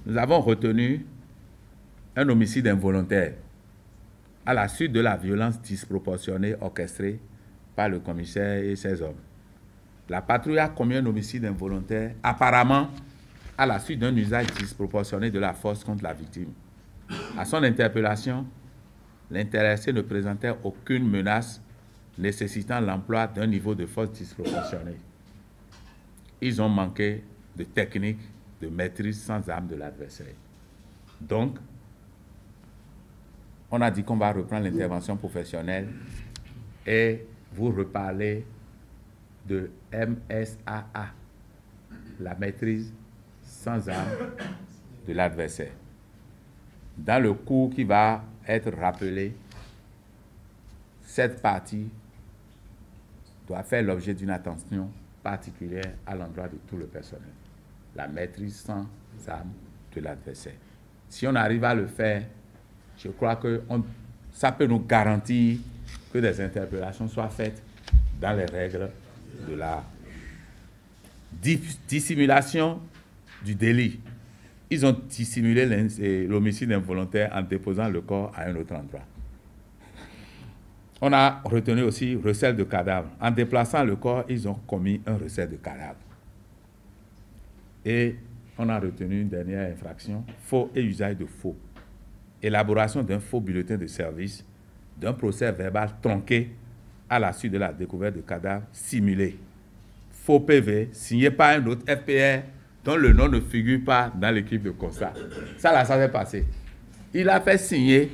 nous avons retenu un homicide involontaire à la suite de la violence disproportionnée orchestrée par le commissaire et ses hommes. La patrouille a commis un homicide involontaire, apparemment à la suite d'un usage disproportionné de la force contre la victime. À son interpellation, l'intéressé ne présentait aucune menace nécessitant l'emploi d'un niveau de force disproportionné. Ils ont manqué de technique de maîtrise sans arme de l'adversaire. Donc, on a dit qu'on va reprendre l'intervention professionnelle et vous reparler de MSAA, la maîtrise sans arme de l'adversaire. Dans le cours qui va être rappelé, cette partie doit faire l'objet d'une attention particulière à l'endroit de tout le personnel. La maîtrise sans arme de l'adversaire. Si on arrive à le faire, je crois que ça peut nous garantir que des interpellations soient faites dans les règles de la dissimulation du délit. Ils ont dissimulé l'homicide involontaire en déposant le corps à un autre endroit. On a retenu aussi recel de cadavre. En déplaçant le corps, ils ont commis un recel de cadavre. Et on a retenu une dernière infraction, faux et usage de faux. Élaboration d'un faux bulletin de service, d'un procès verbal tronqué à la suite de la découverte de cadavres simulés. Faux PV signé par un autre FPR dont le nom ne figure pas dans l'équipe de constat. Ça, là, ça s'est passé. Il a fait signer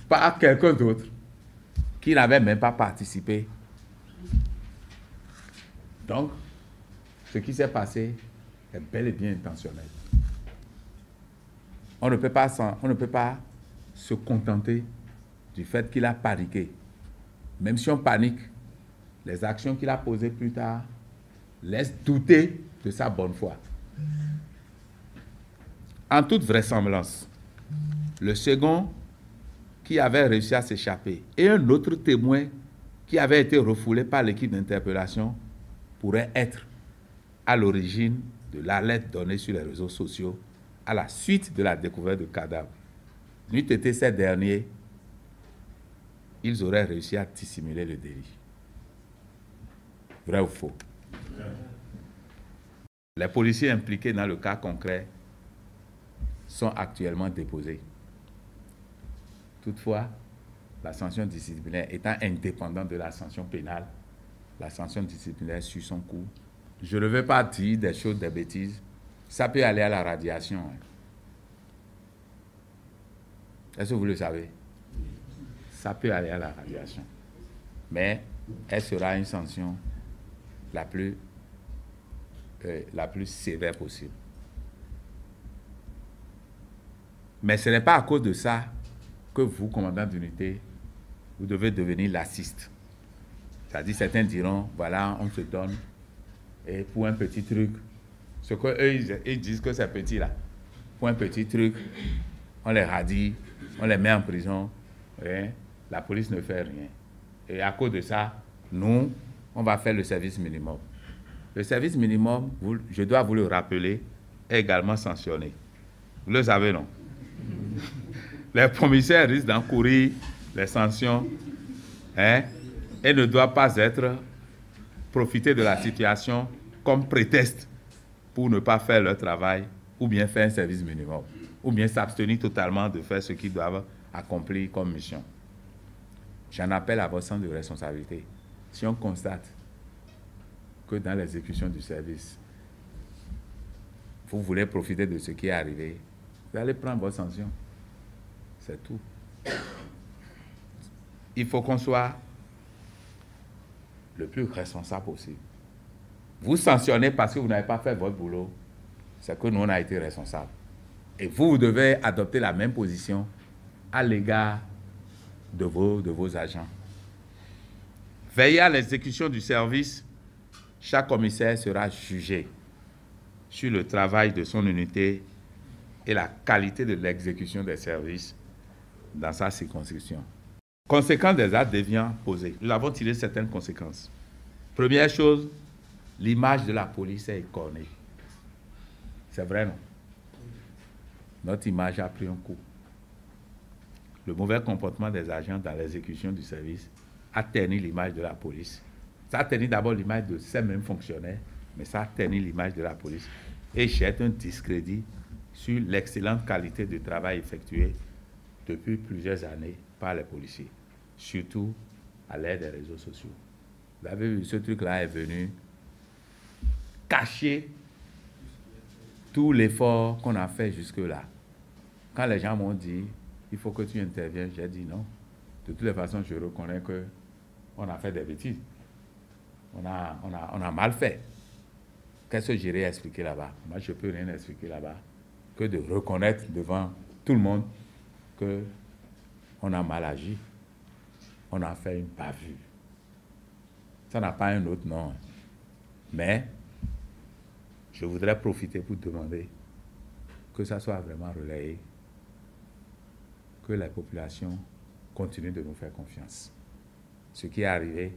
par quelqu'un d'autre qui n'avait même pas participé. Donc, ce qui s'est passé est bel et bien intentionnel. On ne peut pas se contenter du fait qu'il a paniqué. Même si on panique, les actions qu'il a posées plus tard laissent douter de sa bonne foi. En toute vraisemblance, le second qui avait réussi à s'échapper et un autre témoin qui avait été refoulé par l'équipe d'interpellation pourraient être à l'origine de l'alerte donnée sur les réseaux sociaux à la suite de la découverte de cadavres. N'eût été ces derniers, ils auraient réussi à dissimuler le délit. Vrai ou faux? Les policiers impliqués dans le cas concret sont actuellement déposés. Toutefois, la sanction disciplinaire étant indépendante de la sanction pénale, la sanction disciplinaire suit son cours. Je ne veux pas dire des choses, des bêtises. Ça peut aller à la radiation. Est-ce que vous le savez? Ça peut aller à la radiation. Mais elle sera une sanction la plus sévère possible. Mais ce n'est pas à cause de ça que vous, commandant d'unité, vous devez devenir lassiste. C'est-à-dire, certains diront, voilà, on se donne, et pour un petit truc, ce qu'eux, ils disent que c'est petit là, pour un petit truc, on les radie, on les met en prison, et la police ne fait rien. Et à cause de ça, nous, on va faire le service minimum. Le service minimum, je dois vous le rappeler, est également sanctionné. Vous le savez, non? Les commissaires risquent d'encourir les sanctions, et ne doivent pas profiter de la situation comme prétexte pour ne pas faire leur travail ou bien faire un service minimum, ou bien s'abstenir totalement de faire ce qu'ils doivent accomplir comme mission. J'en appelle à votre sens de responsabilité. Si on constate que dans l'exécution du service, vous voulez profiter de ce qui est arrivé, vous allez prendre votre sanction. C'est tout. Il faut qu'on soit le plus responsable possible. Vous sanctionnez parce que vous n'avez pas fait votre boulot, c'est que nous, on a été responsables. Et vous devez adopter la même position à l'égard de vos agents. Veillez à l'exécution du service, chaque commissaire sera jugé sur le travail de son unité et la qualité de l'exécution des services dans sa circonscription. Conséquences des actes déviants posés. Nous avons tiré certaines conséquences. Première chose, l'image de la police est écornée. C'est vrai, non? notre image a pris un coup. Le mauvais comportement des agents dans l'exécution du service a terni l'image de la police. Ça a terni d'abord l'image de ces mêmes fonctionnaires, mais ça a terni l'image de la police et jette un discrédit sur l'excellente qualité du travail effectué depuis plusieurs années par les policiers, surtout à l'ère des réseaux sociaux. Vous avez vu, ce truc-là est venu cacher tout l'effort qu'on a fait jusque-là. Quand les gens m'ont dit, il faut que tu interviennes, j'ai dit non. De toutes les façons, je reconnais qu'on a fait des bêtises. On a mal fait. Qu'est-ce que j'irai expliquer là-bas? Moi, je ne peux rien expliquer là-bas que de reconnaître devant tout le monde qu'on a mal agi. On a fait une bavure. Ça n'a pas un autre nom. Mais je voudrais profiter pour demander que ça soit vraiment relayé, que la population continue de nous faire confiance. Ce qui est arrivé,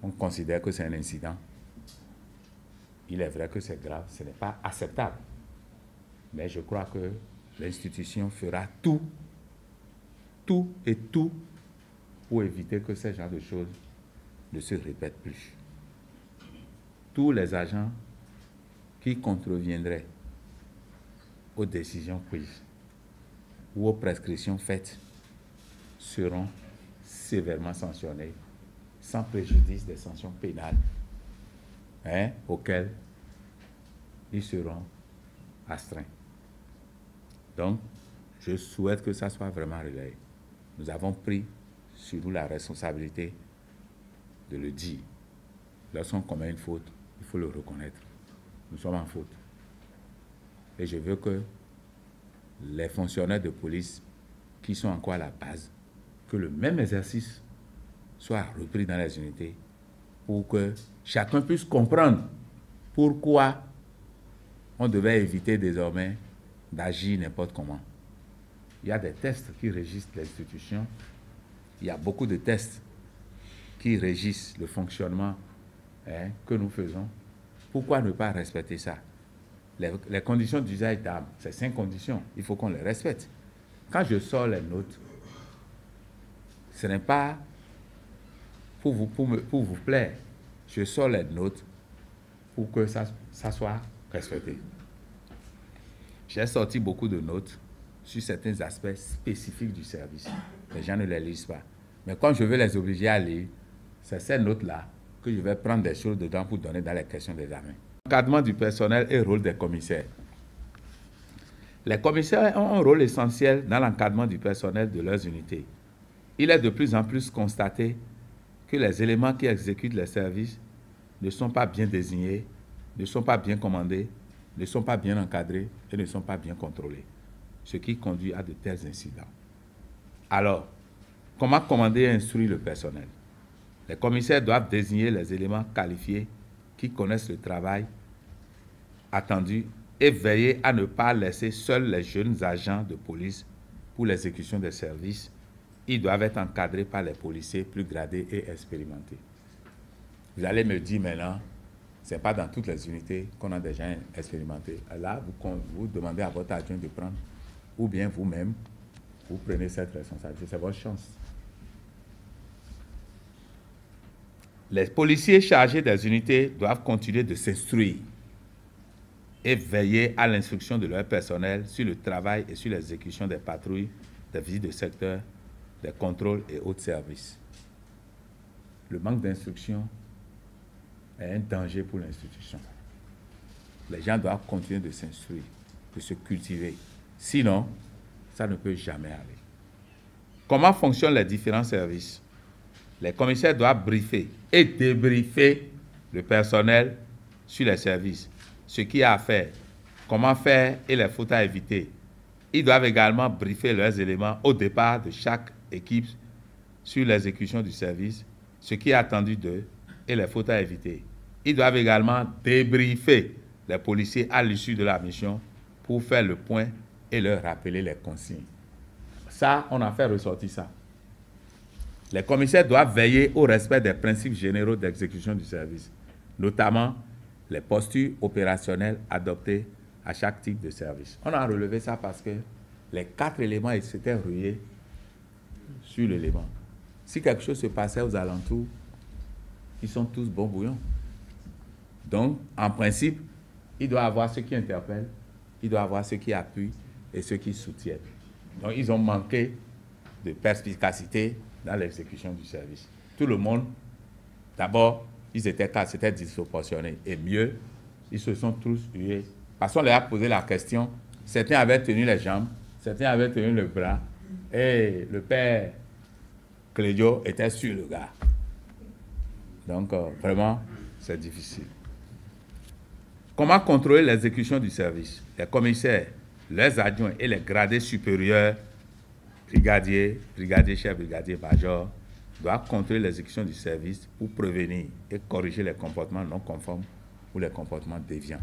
on considère que c'est un incident. Il est vrai que c'est grave, ce n'est pas acceptable. Mais je crois que l'institution fera tout pour éviter que ce genre de choses ne se répètent plus. Tous les agents qui contreviendraient aux décisions prises ou aux prescriptions faites seront sévèrement sanctionnés sans préjudice des sanctions pénales auxquelles ils seront astreints. Donc, je souhaite que ça soit vraiment relayé. Nous avons pris sur nous la responsabilité de le dire. Lorsqu'on commet une faute, il faut le reconnaître. Nous sommes en faute. Et je veux que les fonctionnaires de police qui sont encore à la base, que le même exercice soit repris dans les unités pour que chacun puisse comprendre pourquoi on devait éviter désormais d'agir n'importe comment. Il y a des tests qui régissent l'institution. Il y a beaucoup de tests qui régissent le fonctionnement que nous faisons. Pourquoi ne pas respecter ça? Les conditions d'usage d'armes, c'est 5 conditions. Il faut qu'on les respecte. Quand je sors les notes, ce n'est pas pour vous plaire. Je sors les notes pour que ça soit respecté. J'ai sorti beaucoup de notes sur certains aspects spécifiques du service. Les gens ne les lisent pas. Mais quand je veux les obliger à lire, c'est ces notes-là que je vais prendre des choses dedans pour donner dans les questions d'examen. Encadrement du personnel et rôle des commissaires. Les commissaires ont un rôle essentiel dans l'encadrement du personnel de leurs unités. Il est de plus en plus constaté que les éléments qui exécutent les services ne sont pas bien désignés, ne sont pas bien commandés, ne sont pas bien encadrés et ne sont pas bien contrôlés, ce qui conduit à de tels incidents. Alors, comment commander et instruire le personnel? Les commissaires doivent désigner les éléments qualifiés qui connaissent le travail attendu et veiller à ne pas laisser seuls les jeunes agents de police pour l'exécution des services. Ils doivent être encadrés par les policiers plus gradés et expérimentés. Vous allez me dire maintenant, ce n'est pas dans toutes les unités qu'on a des gens expérimentés. Là, vous demandez à votre adjoint de prendre, ou bien vous-même, vous prenez cette responsabilité. C'est votre chance. Les policiers chargés des unités doivent continuer de s'instruire et veiller à l'instruction de leur personnel sur le travail et sur l'exécution des patrouilles, des visites de secteur, des contrôles et autres services. Le manque d'instruction est un danger pour l'institution. Les gens doivent continuer de s'instruire, de se cultiver. Sinon, ça ne peut jamais aller. Comment fonctionnent les différents services? Les commissaires doivent briefer et débriefer le personnel sur les services, ce qu'il y a à faire, comment faire et les fautes à éviter. Ils doivent également briefer leurs éléments au départ de chaque équipe sur l'exécution du service, ce qui est attendu d'eux et les fautes à éviter. Ils doivent également débriefer les policiers à l'issue de la mission pour faire le point et leur rappeler les consignes. Ça, on a fait ressortir ça. Les commissaires doivent veiller au respect des principes généraux d'exécution du service, notamment les postures opérationnelles adoptées à chaque type de service. On a relevé ça parce que les 4 éléments s'étaient reliés sur l'élément. Si quelque chose se passait aux alentours, ils sont tous bons bouillons. Donc, en principe, il doit y avoir ceux qui interpellent, il doit y avoir ceux qui appuient et ceux qui soutiennent. Donc, ils ont manqué de perspicacité dans l'exécution du service. Tout le monde, d'abord, ils étaient 4, c'était disproportionné. Et mieux, ils se sont tous tués. Parce qu'on leur a posé la question, certains avaient tenu les jambes, certains avaient tenu le bras, et le père Clédio était sur le gars. Donc, vraiment, c'est difficile. Comment contrôler l'exécution du service? Les commissaires, les adjoints et les gradés supérieurs, brigadier chef, brigadier major, doivent contrôler l'exécution du service pour prévenir et corriger les comportements non conformes ou les comportements déviants.